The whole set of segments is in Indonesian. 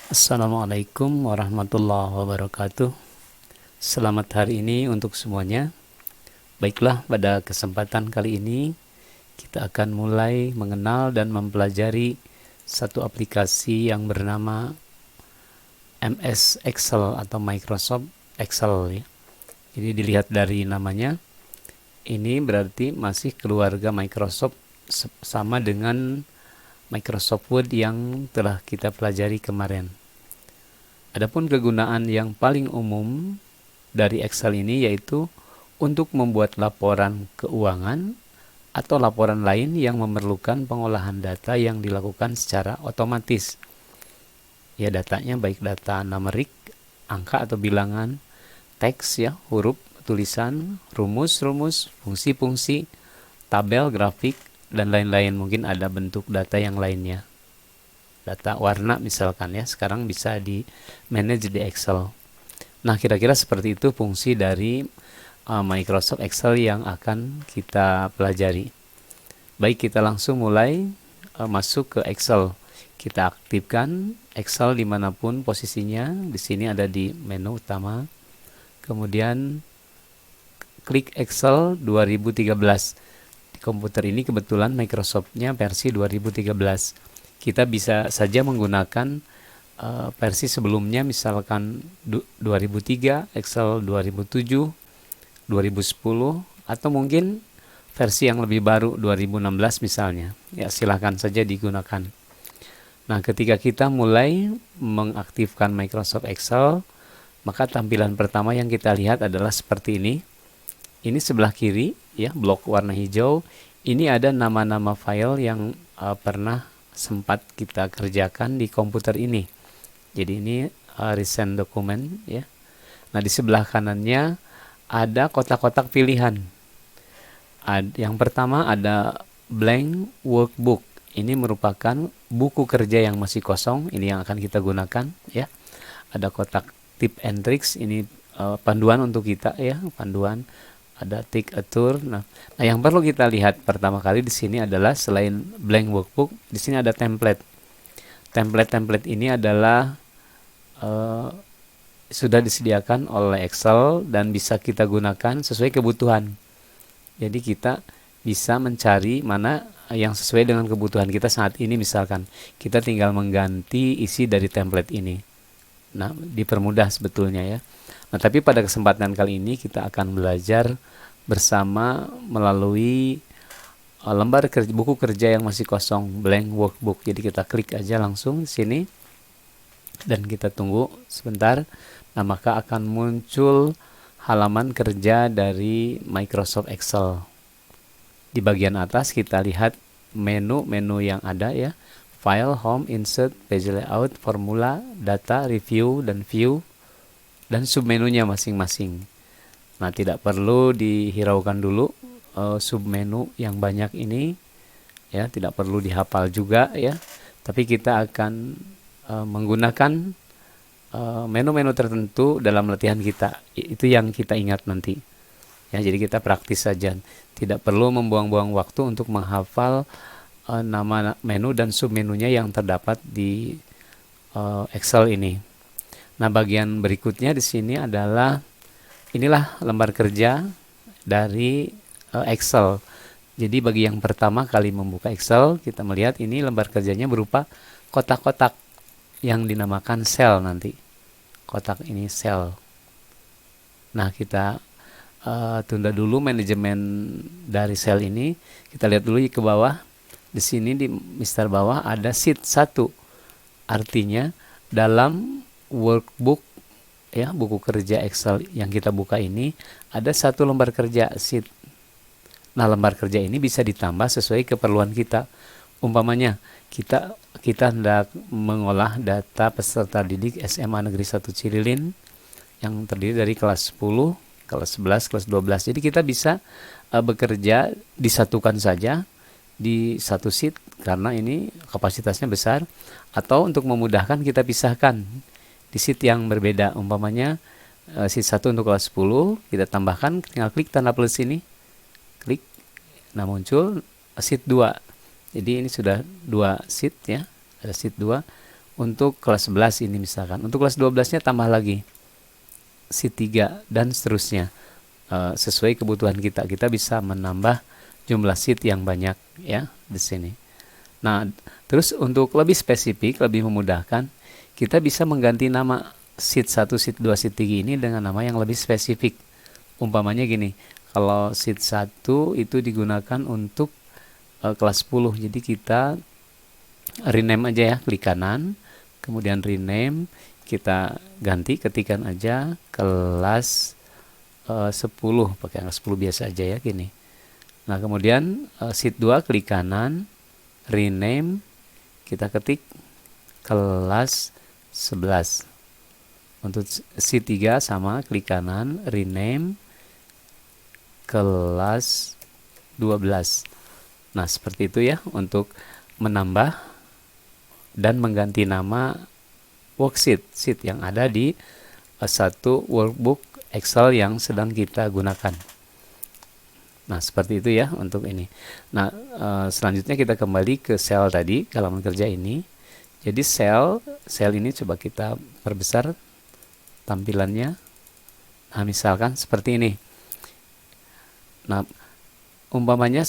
Assalamualaikum warahmatullahi wabarakatuh. Selamat hari ini untuk semuanya. Baiklah, pada kesempatan kali ini kita akan mulai mengenal dan mempelajari satu aplikasi yang bernama MS Excel atau Microsoft Excel ya. Jadi dilihat dari namanya, ini berarti masih keluarga Microsoft sama dengan Microsoft Word yang telah kita pelajari kemarin. Adapun kegunaan yang paling umum dari Excel ini yaitu untuk membuat laporan keuangan atau laporan lain yang memerlukan pengolahan data yang dilakukan secara otomatis. Ya, datanya baik data numerik, angka atau bilangan, teks ya, huruf, tulisan, rumus-rumus, fungsi-fungsi, tabel, grafik, dan lain-lain. Mungkin ada bentuk data yang lainnya. Data warna misalkan ya, sekarang bisa di manage di Excel. Nah, kira-kira seperti itu fungsi dari Microsoft Excel yang akan kita pelajari. Baik, kita langsung mulai masuk ke Excel. Kita aktifkan Excel dimanapun posisinya. Di sini ada di menu utama. Kemudian klik Excel 2013. Di komputer ini kebetulan Microsoft-nya versi 2013. Kita bisa saja menggunakan versi sebelumnya, misalkan 2003, Excel 2007, 2010, atau mungkin versi yang lebih baru 2016 misalnya. Ya, silahkan saja digunakan. Nah, ketika kita mulai mengaktifkan Microsoft Excel, maka tampilan pertama yang kita lihat adalah seperti ini. Ini sebelah kiri ya, blok warna hijau. Ini ada nama-nama file yang pernah sempat kita kerjakan di komputer ini. Jadi ini recent document ya. Nah, di sebelah kanannya ada kotak-kotak pilihan. Yang pertama ada blank workbook. Ini merupakan buku kerja yang masih kosong. Ini yang akan kita gunakan ya. Ada kotak tip and tricks. Ini panduan untuk kita ya, panduan. Ada take a tour. Nah, yang perlu kita lihat pertama kali di sini adalah selain blank workbook, di sini ada template. Template ini adalah sudah disediakan oleh Excel dan bisa kita gunakan sesuai kebutuhan. Jadi kita bisa mencari mana yang sesuai dengan kebutuhan kita saat ini. Misalkan kita tinggal mengganti isi dari template ini. Nah, dipermudah sebetulnya ya. Nah, tapi pada kesempatan kali ini kita akan belajar bersama melalui lembar kerja, buku kerja yang masih kosong, blank workbook. Jadi kita klik aja langsung di sini dan kita tunggu sebentar. Nah, maka akan muncul halaman kerja dari Microsoft Excel. Di bagian atas kita lihat menu-menu yang ada ya. File, Home, Insert, Page Layout, Formula, Data, Review, dan View, dan submenunya masing-masing. Nah, tidak perlu dihiraukan dulu submenu yang banyak ini ya, tidak perlu dihafal juga ya. Tapi kita akan menggunakan menu-menu tertentu dalam latihan kita. Itu yang kita ingat nanti. Ya, jadi kita praktis saja. Tidak perlu membuang-buang waktu untuk menghafal nama menu dan submenunya yang terdapat di Excel ini. Nah, bagian berikutnya di sini adalah inilah lembar kerja dari Excel. Jadi bagi yang pertama kali membuka Excel, kita melihat ini lembar kerjanya berupa kotak-kotak yang dinamakan sel nanti. Kotak ini sel. Nah, kita tunda dulu manajemen dari sel ini. Kita lihat dulu ke bawah. Di sini di Mister bawah ada sheet 1. Artinya dalam workbook ya, buku kerja Excel yang kita buka ini ada satu lembar kerja sheet. Nah, lembar kerja ini bisa ditambah sesuai keperluan kita. Umpamanya kita hendak mengolah data peserta didik SMA Negeri 1 Cililin yang terdiri dari kelas 10, kelas 11, kelas 12. Jadi kita bisa bekerja disatukan saja di satu sheet karena ini kapasitasnya besar, atau untuk memudahkan kita pisahkan di sheet yang berbeda. Umpamanya sheet 1 untuk kelas 10 kita tambahkan, tinggal klik tanda plus ini, klik, nah muncul sheet 2. Jadi ini sudah 2 sheet ya, ada sheet 2. Untuk kelas 11 ini misalkan. Untuk kelas 12-nya tambah lagi sheet 3 dan seterusnya. Sesuai kebutuhan kita. Kita bisa menambah jumlah sheet yang banyak ya di sini. Nah, terus untuk lebih spesifik, lebih memudahkan, kita bisa mengganti nama sheet 1, sheet 2, sheet 3 ini dengan nama yang lebih spesifik. Umpamanya gini, kalau sheet 1 itu digunakan untuk kelas 10. Jadi kita rename aja ya, klik kanan, kemudian rename, kita ganti, ketikan aja kelas 10, pakai angka 10 biasa aja ya gini. Nah, kemudian sheet 2 klik kanan, rename, kita ketik kelas 11. Untuk sheet 3 sama, klik kanan, rename, kelas 12. Nah, seperti itu ya untuk menambah dan mengganti nama worksheet, sheet yang ada di satu workbook Excel yang sedang kita gunakan. Nah, seperti itu ya untuk ini. Nah, selanjutnya kita kembali ke sel tadi, halaman kerja ini. Jadi sel ini coba kita perbesar tampilannya. Nah, misalkan seperti ini. Nah, umpamanya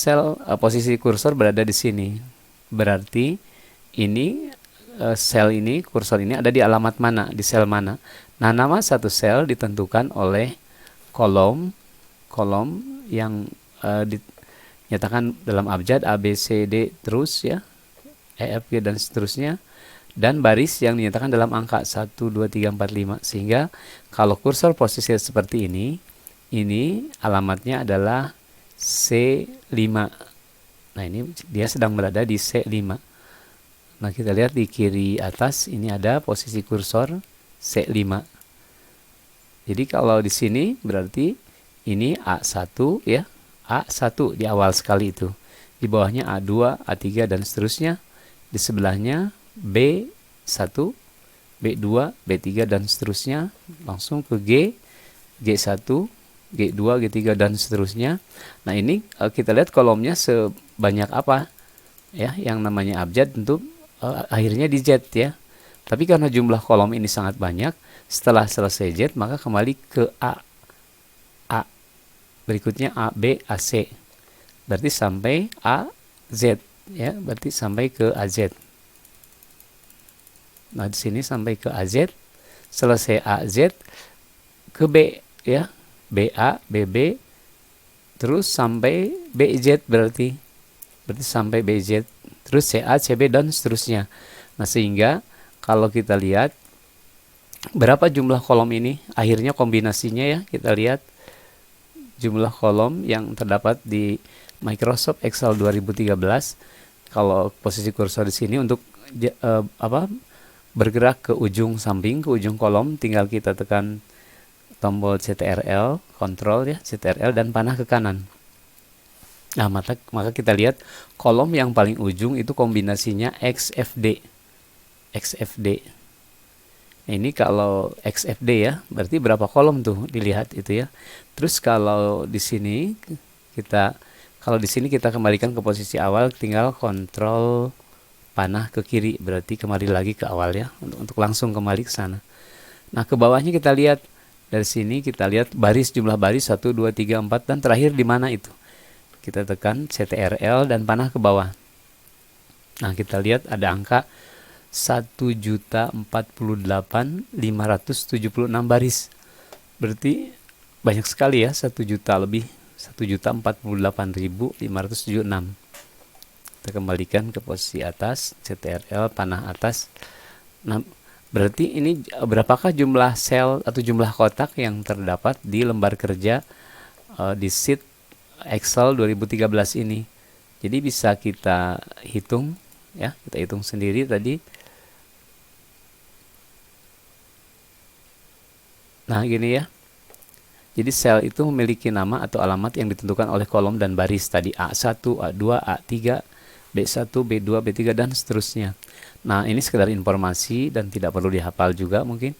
posisi kursor berada di sini. Berarti ini sel ini, kursor ini ada di alamat mana, di sel mana. Nah, nama satu sel ditentukan oleh kolom yang dinyatakan dalam abjad A, B, C, D terus ya, E, F, G dan seterusnya, dan baris yang dinyatakan dalam angka 1, 2, 3, 4, 5. Sehingga kalau kursor posisi seperti ini alamatnya adalah C5. Nah, ini dia sedang berada di C5. Nah, kita lihat di kiri atas ini ada posisi kursor C5. Jadi kalau di sini berarti ini A1 ya, A1 di awal sekali itu. Di bawahnya A2, A3 dan seterusnya. Di sebelahnya B1, B2, B3 dan seterusnya. Langsung ke G, G1, G2, G3 dan seterusnya. Nah, ini kita lihat kolomnya sebanyak apa ya, yang namanya abjad tentu akhirnya di Z ya. Tapi karena jumlah kolom ini sangat banyak, setelah selesai Z maka kembali ke A. Berikutnya A, B, A, C. Berarti sampai A, Z ya, berarti sampai ke AZ. Nah, di sini sampai ke AZ. Selesai AZ ke B ya. BA, BB terus sampai BZ berarti sampai BZ, terus CA, CB dan seterusnya. Nah, sehingga kalau kita lihat berapa jumlah kolom ini, akhirnya kombinasinya ya, kita lihat jumlah kolom yang terdapat di Microsoft Excel 2013. Kalau posisi kursor di sini untuk bergerak ke ujung samping, ke ujung kolom, tinggal kita tekan tombol CTRL, kontrol ya, CTRL dan panah ke kanan. Nah, maka kita lihat kolom yang paling ujung itu kombinasinya XFD. Nah, ini kalau XFD ya, berarti berapa kolom tuh dilihat itu ya. Terus kalau di sini kita kembalikan ke posisi awal, tinggal kontrol panah ke kiri, berarti kembali lagi ke awal ya, untuk langsung kembali ke sana. Nah, ke bawahnya kita lihat. Dari sini kita lihat jumlah baris 1, 2, 3, 4 dan terakhir di mana itu. Kita tekan CTRL dan panah ke bawah. Nah, kita lihat ada angka 1.048.576 baris. Berarti banyak sekali ya, 1 juta lebih, 1.048.576. Kita kembalikan ke posisi atas, CTRL panah atas. Nah, berarti ini berapakah jumlah sel atau jumlah kotak yang terdapat di lembar kerja di sheet Excel 2013 ini. Jadi bisa kita hitung ya, kita hitung sendiri tadi. Nah, gini ya. Jadi sel itu memiliki nama atau alamat yang ditentukan oleh kolom dan baris tadi, A1, A2, A3, B1, B2, B3 dan seterusnya. Nah, ini sekedar informasi dan tidak perlu dihafal juga mungkin.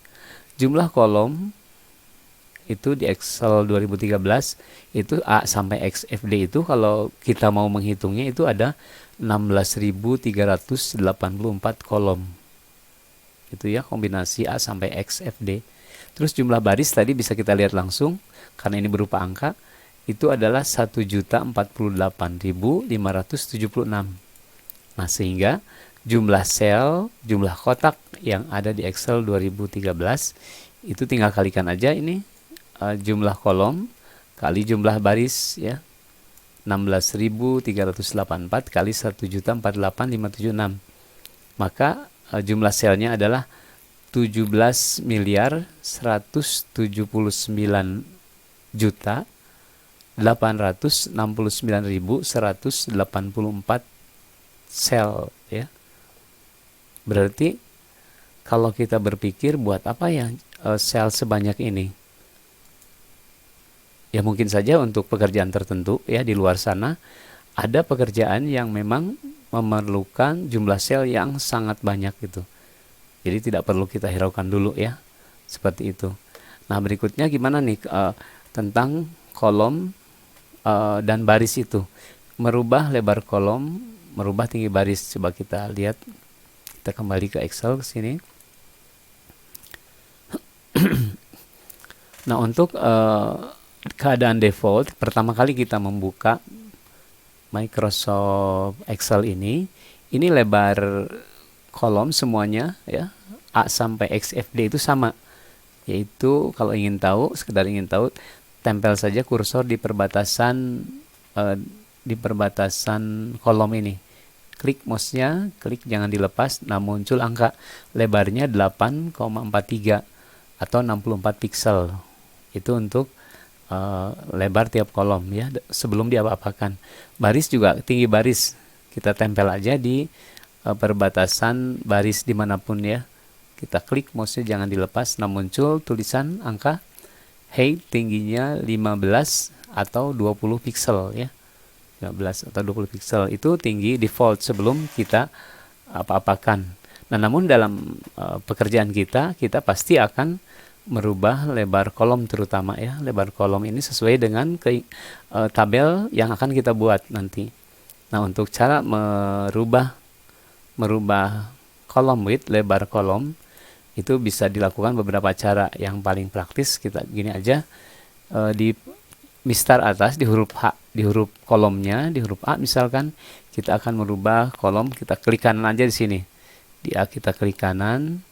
Jumlah kolom itu di Excel 2013 itu A sampai XFD itu kalau kita mau menghitungnya itu ada 16.384 kolom. gitu ya, kombinasi A sampai X, F, D. Terus jumlah baris tadi bisa kita lihat langsung, karena ini berupa angka, itu adalah 1.048.576. Nah, sehingga jumlah sel, jumlah kotak yang ada di Excel 2013, itu tinggal kalikan aja ini, jumlah kolom kali jumlah baris ya, 16.384 kali 1.048.576. Maka jumlah selnya adalah 17.179.869.184 sel ya. Berarti kalau kita berpikir buat apa ya sel sebanyak ini? Ya mungkin saja untuk pekerjaan tertentu ya, di luar sana ada pekerjaan yang memang memerlukan jumlah sel yang sangat banyak gitu. Jadi tidak perlu kita hiraukan dulu ya, seperti itu. Nah, berikutnya gimana nih tentang kolom dan baris itu. Merubah lebar kolom, merubah tinggi baris. Coba kita lihat, kita kembali ke Excel ke sini. Nah, untuk keadaan default, pertama kali kita membuka Microsoft Excel ini lebar kolom semuanya ya, A sampai XFD itu sama. Yaitu kalau ingin tahu, sekedar ingin tahu, tempel saja kursor di perbatasan kolom ini. Klik mouse-nya, klik jangan dilepas. Nah, muncul angka lebarnya 8,43 atau 64 pixel. Itu untuk lebar tiap kolom ya, sebelum diapa-apakan. Baris juga, tinggi baris kita tempel aja di perbatasan baris dimanapun ya. Kita klik mouse-nya jangan dilepas. Nah, muncul tulisan angka height, tingginya 15 atau 20 pixel ya. 15 atau 20 pixel itu tinggi default sebelum kita apa-apakan. Nah, namun dalam pekerjaan kita pasti akan merubah lebar kolom, terutama ya, lebar kolom ini sesuai dengan tabel yang akan kita buat nanti. Nah, untuk cara merubah kolom width, lebar kolom, itu bisa dilakukan beberapa cara. Yang paling praktis kita gini aja, di mistar atas di huruf H, di huruf kolomnya, di huruf A misalkan, kita akan merubah kolom, kita klik kanan aja di sini. Di A kita klik kanan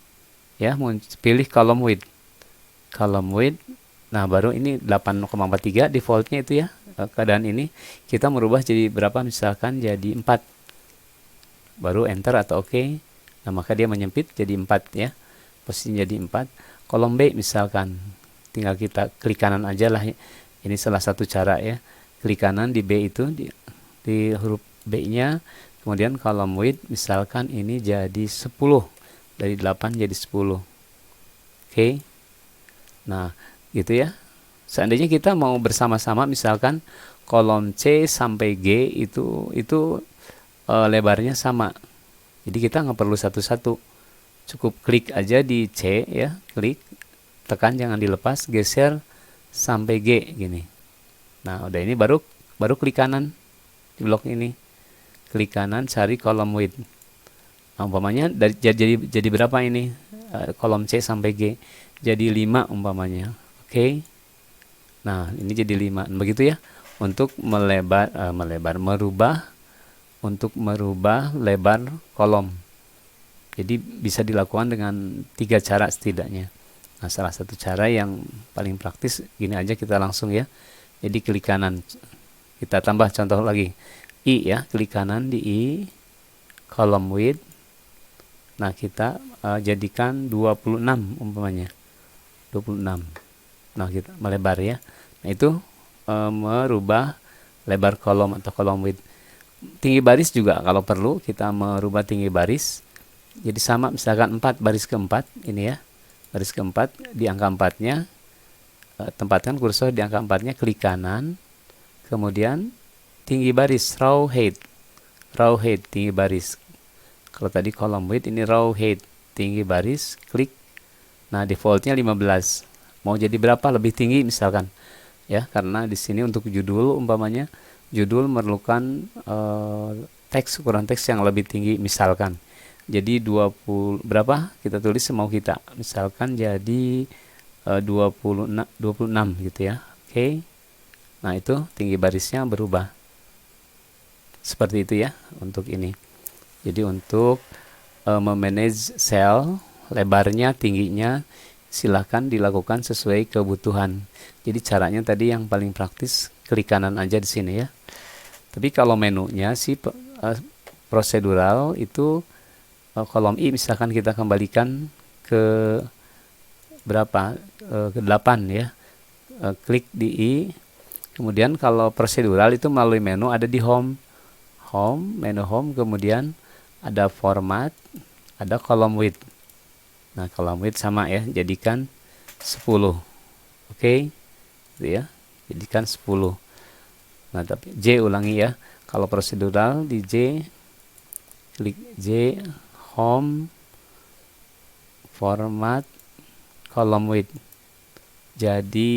ya, pilih kolom width. Nah, baru ini 8,43 defaultnya itu ya. Keadaan ini kita merubah jadi berapa, misalkan jadi 4. Baru enter atau oke. Nah, maka dia menyempit jadi 4 ya. Posisinya jadi 4. Kolom B misalkan, tinggal kita klik kanan aja lah. Ini salah satu cara ya. Klik kanan di B itu, di huruf B-nya. Kemudian kolom width misalkan ini jadi 10. Dari 8 jadi 10. Oke. Nah, gitu ya. Seandainya kita mau bersama-sama, misalkan kolom C sampai G itu lebarnya sama. Jadi kita nggak perlu satu-satu. Cukup klik aja di C ya, klik, tekan jangan dilepas, geser sampai G gini. Nah, udah ini baru klik kanan di blok ini. Klik kanan, cari kolom width. Nah, umpamanya jadi berapa ini? Kolom C sampai G. Jadi 5 umpamanya. Oke. Nah, ini jadi 5. Begitu ya. Untuk merubah lebar kolom. Jadi bisa dilakukan dengan 3 cara setidaknya. Nah, salah satu cara yang paling praktis gini aja, kita langsung ya. Jadi klik kanan. Kita tambah contoh lagi. I ya, klik kanan di I, kolom width. Nah, kita jadikan 26 umpamanya. 26. Nah, kita melebar ya. Nah, itu merubah lebar kolom atau kolom width. Tinggi baris juga kalau perlu kita merubah tinggi baris. Jadi sama, misalkan 4, baris keempat ini ya. Baris keempat, di angka 4-nya tempatkan kursor di angka 4-nya, klik kanan. Kemudian tinggi baris, row height tinggi baris. Kalau tadi kolom width, ini row height tinggi baris, klik. Nah, defaultnya 15. Mau jadi berapa lebih tinggi misalkan ya, karena di sini untuk judul umpamanya, judul memerlukan ukuran teks yang lebih tinggi misalkan. Jadi 20 berapa? Kita tulis semau kita. Misalkan jadi 26 gitu ya. Oke. Nah, itu tinggi barisnya berubah. Seperti itu ya untuk ini. Jadi untuk memanage sel, lebarnya, tingginya silahkan dilakukan sesuai kebutuhan. Jadi caranya tadi yang paling praktis, klik kanan aja di sini ya. Tapi kalau menunya sih prosedural itu kolom I misalkan kita kembalikan ke berapa? Ke 8 ya. Klik di I. Kemudian kalau prosedural itu melalui menu ada di home. Menu home, kemudian ada format, ada column width. Nah, column width sama ya, jadikan 10. Oke. Gitu ya. Jadikan 10. Nah, tapi J ulangi ya. Kalau prosedural di J, klik J, home, format, column width. Jadi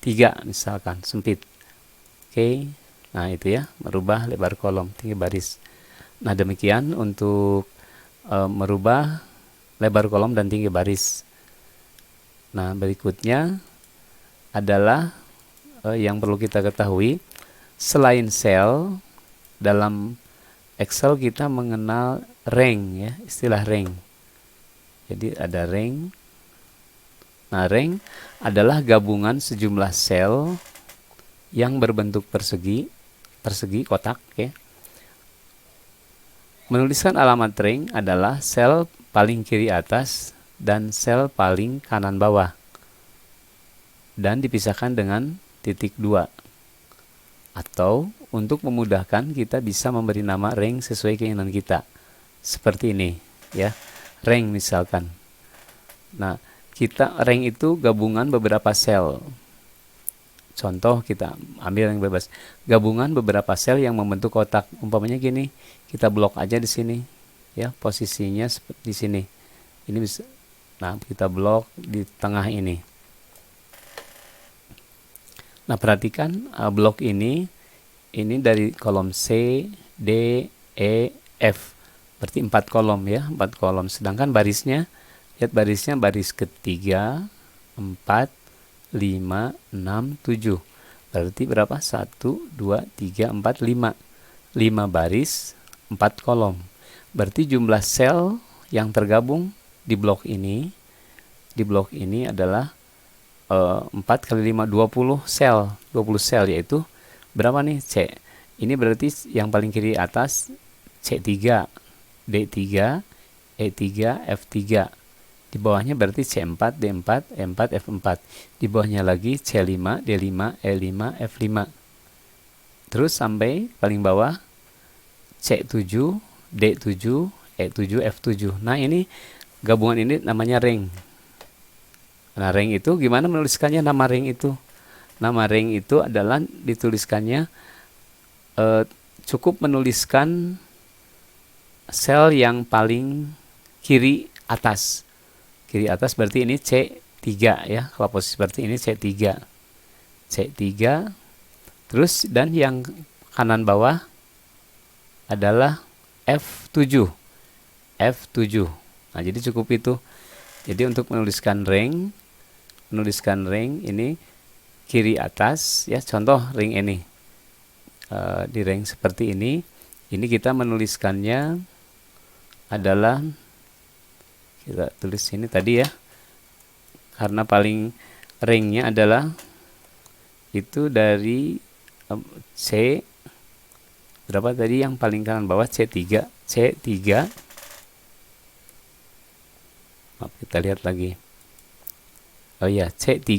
3 misalkan, sempit. Oke. Nah, itu ya, merubah lebar kolom, tinggi baris. Nah, demikian untuk merubah lebar kolom dan tinggi baris. Nah, berikutnya adalah yang perlu kita ketahui, selain sel, dalam Excel kita mengenal rank ya, istilah rank. Jadi ada rank. Nah, rank adalah gabungan sejumlah sel yang berbentuk persegi kotak ya. Menuliskan alamat rank adalah sel paling kiri atas dan sel paling kanan bawah, dan dipisahkan dengan titik 2. Atau untuk memudahkan kita bisa memberi nama rank sesuai keinginan kita. Seperti ini ya. Rank misalkan. Nah, rank itu gabungan beberapa sel. Contoh kita ambil yang bebas. Gabungan beberapa sel yang membentuk kotak. Umpamanya gini, kita blok aja di sini ya, posisinya di sini. Ini bisa. Nah, kita blok di tengah ini. Nah, perhatikan blok ini dari kolom C, D, E, F. Berarti 4 kolom ya, 4 kolom. Sedangkan barisnya, lihat barisnya baris ketiga, 4, 5, 6, 7. Berarti berapa? 1, 2, 3, 4, 5. 5 baris, 4 kolom. Berarti jumlah sel yang tergabung di blok ini adalah 4 kali 5, 20 sel. 20 sel yaitu berapa nih? C. Ini berarti yang paling kiri atas C3, D3, E3, F3. Di bawahnya berarti C4, D4, E4, F4. Di bawahnya lagi C5, D5, E5, F5. Terus sampai paling bawah C7, D7, E7, F7. Nah, ini gabungan ini namanya ring. Nah, ring itu gimana menuliskannya nama ring itu? Nama ring itu adalah dituliskannya cukup menuliskan sel yang paling kiri atas. Kiri atas berarti ini C3 ya. Kalau posisi seperti ini C3. C3. Terus dan yang kanan bawah adalah F7. F7. Nah, jadi cukup itu. Jadi untuk menuliskan ring ini kiri atas ya. Contoh ring ini. Di ring seperti ini kita menuliskannya adalah, kita tulis sini tadi ya, karena paling ringnya adalah itu dari C berapa tadi yang paling kanan bawah C3. Maaf, kita lihat lagi. Oh ya, C3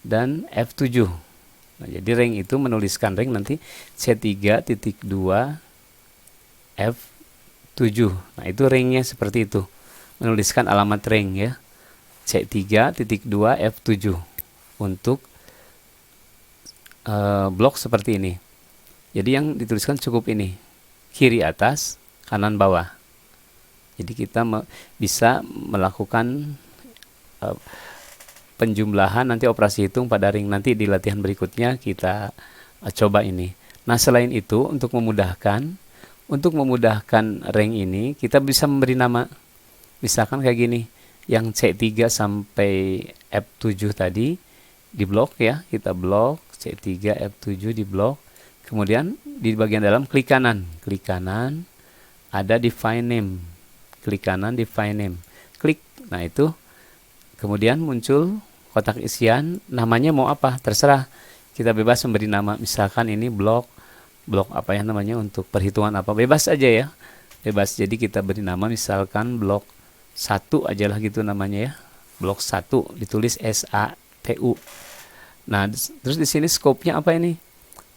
dan F7. Nah, jadi ring itu menuliskan ring nanti C3.2 F7. Nah, itu ringnya seperti itu. Menuliskan alamat ring ya. C3.2 F7 untuk blok seperti ini. Jadi yang dituliskan cukup ini. Kiri atas, kanan bawah. Jadi kita bisa melakukan penjumlahan, nanti operasi hitung pada ring nanti di latihan berikutnya kita coba ini. Nah, selain itu untuk memudahkan Untuk memudahkan rank ini, kita bisa memberi nama. Misalkan kayak gini, yang C3 sampai F7 tadi di blok ya, kita blok C3 F7 di blok. Kemudian di bagian dalam klik kanan, ada define name. Klik kanan define name. Klik. Nah, itu kemudian muncul kotak isian, namanya mau apa? Terserah. Kita bebas memberi nama. Misalkan ini blok apa ya namanya untuk perhitungan apa? Bebas aja ya. Bebas. Jadi kita beri nama misalkan blok 1 aja lah gitu namanya ya. Blok 1 ditulis SATU. Nah, terus di sini scope-nya apa ini?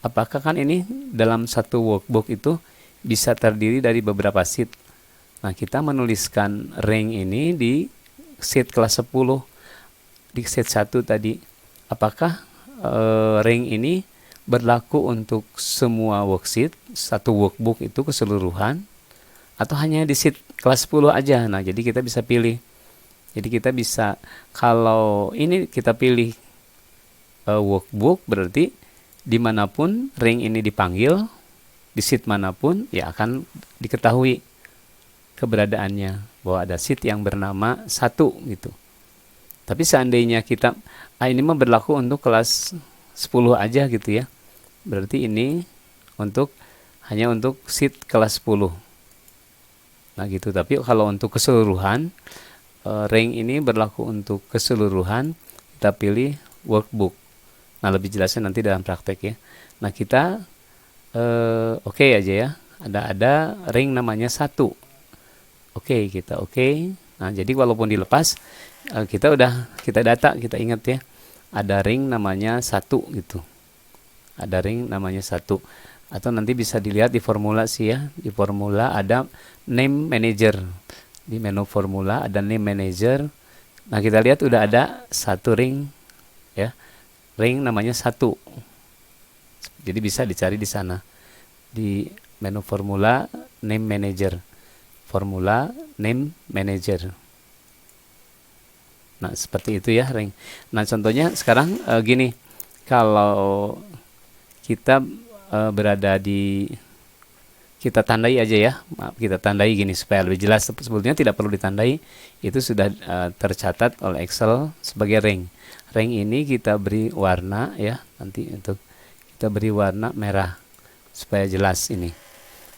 Apakah kan ini dalam satu workbook itu bisa terdiri dari beberapa sheet. Nah, kita menuliskan rank ini di sheet kelas 10 di sheet 1 tadi. Apakah rank ini berlaku untuk semua worksheet, satu workbook itu keseluruhan, atau hanya di sheet kelas 10 aja? Nah, jadi kita bisa pilih. Jadi kita bisa, kalau ini kita pilih workbook, berarti dimanapun rank ini dipanggil, di sheet manapun, ya akan diketahui keberadaannya, bahwa ada sheet yang bernama 1 gitu. Tapi seandainya kita, ini mah berlaku untuk kelas 10 aja gitu ya. Berarti ini hanya untuk sheet kelas 10. Nah gitu. Tapi kalau untuk keseluruhan, rank ini berlaku untuk keseluruhan, kita pilih workbook. Nah, lebih jelasnya nanti dalam praktek ya. Nah, kita oke aja ya. Ada rank namanya 1. Oke, kita oke. Nah, jadi walaupun dilepas, kita data, kita ingat ya. Ada ring namanya 1 gitu. Ada ring namanya 1. Atau nanti bisa dilihat di formula sih ya. Di formula ada name manager. Di menu formula ada name manager. Nah, kita lihat udah ada 1 ring ya. Ring namanya 1. Jadi bisa dicari di sana. Di menu formula name manager. Formula name manager. Nah, seperti itu ya ring. Nah, contohnya sekarang gini. Kalau kita berada di, kita tandai aja ya. Maaf, kita tandai gini supaya lebih jelas. Sebetulnya tidak perlu ditandai. Itu sudah tercatat oleh Excel sebagai ring. Ring ini kita beri warna ya. Nanti untuk kita beri warna merah supaya jelas ini.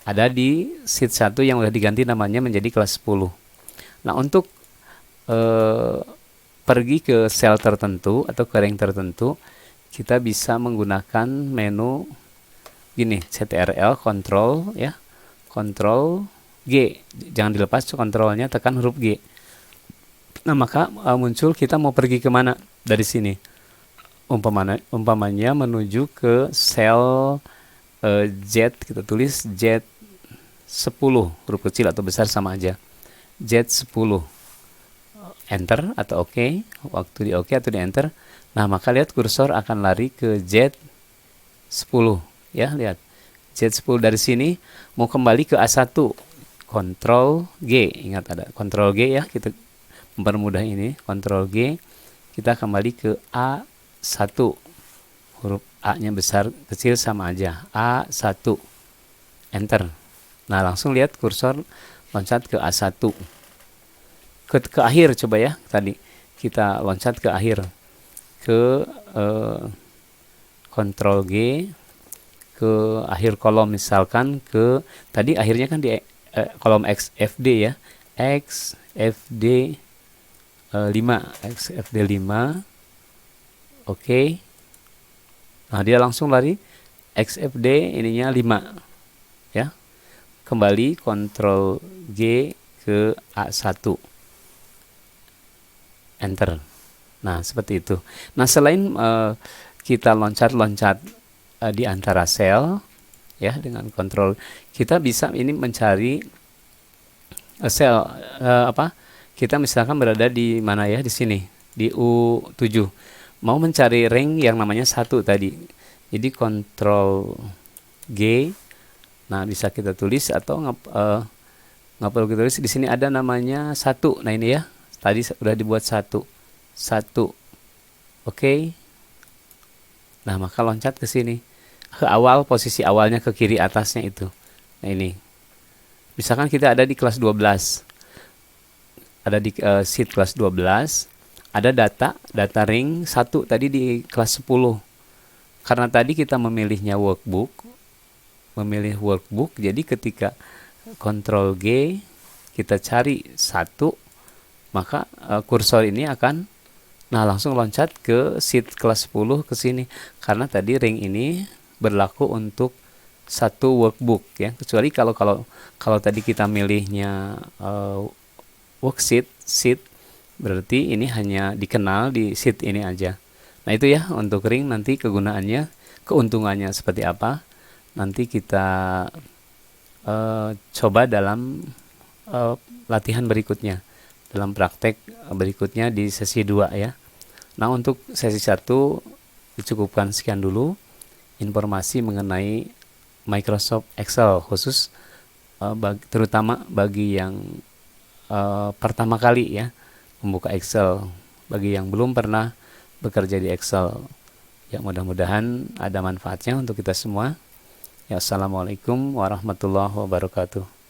Ada di sheet 1 yang sudah diganti namanya menjadi kelas 10. Nah, untuk pergi ke sel tertentu atau ke rank tertentu, kita bisa menggunakan menu gini, CTRL, Ctrl ya, Ctrl G. Jangan dilepas kontrolnya, tekan huruf G. Nah, maka muncul kita mau pergi kemana dari sini. Umpamanya menuju ke sel Z, kita tulis Z10, huruf kecil atau besar sama aja. Z10. Enter atau OK. Waktu di OK atau di Enter. Nah, maka lihat kursor akan lari ke Z10. Ya, lihat. Z10 dari sini mau kembali ke A1. Ctrl G. Ingat ada Ctrl G ya. Kita mempermudah ini. Ctrl G. Kita kembali ke A1. Huruf A-nya besar, kecil sama aja. A1. Enter. Nah, langsung lihat kursor loncat ke A1. Ke akhir coba ya. Tadi kita loncat ke akhir. Ke Ctrl G. Ke akhir kolom misalkan ke, tadi akhirnya kan di kolom XFD ya. XFD 5. XFD 5. Oke. Nah, dia langsung lari XFD ininya 5 ya. Kembali Ctrl G ke A1. Enter. Nah, seperti itu. Nah, selain kita loncat-loncat di antara sel ya dengan kontrol, kita bisa ini mencari sel kita misalkan berada di mana ya, di sini di U7, mau mencari rank yang namanya 1 tadi. Jadi Ctrl G. Nah, bisa kita tulis atau nggak perlu kita tulis. Di sini ada namanya 1. Nah, ini ya. Tadi sudah dibuat 1. Oke. Nah, maka loncat ke sini. Ke awal, posisi awalnya ke kiri atasnya itu. Nah, ini. Misalkan kita ada di kelas 12, ada di sheet kelas 12, ada data ring 1 tadi di kelas 10. Karena tadi kita memilih workbook, jadi ketika Ctrl G kita cari 1, maka kursor ini akan langsung loncat ke sheet kelas 10 ke sini, karena tadi ring ini berlaku untuk satu workbook ya. Kecuali kalau tadi kita milihnya worksheet, berarti ini hanya dikenal di sheet ini aja. Nah itu ya untuk ring, nanti kegunaannya, keuntungannya seperti apa, nanti kita coba dalam latihan berikutnya, dalam praktek berikutnya di sesi 2 ya. Nah untuk sesi 1 dicukupkan sekian dulu informasi mengenai Microsoft Excel, khusus terutama bagi yang pertama kali ya membuka Excel, bagi yang belum pernah bekerja di Excel. Ya mudah-mudahan ada manfaatnya untuk kita semua. Ya, assalamualaikum warahmatullahi wabarakatuh.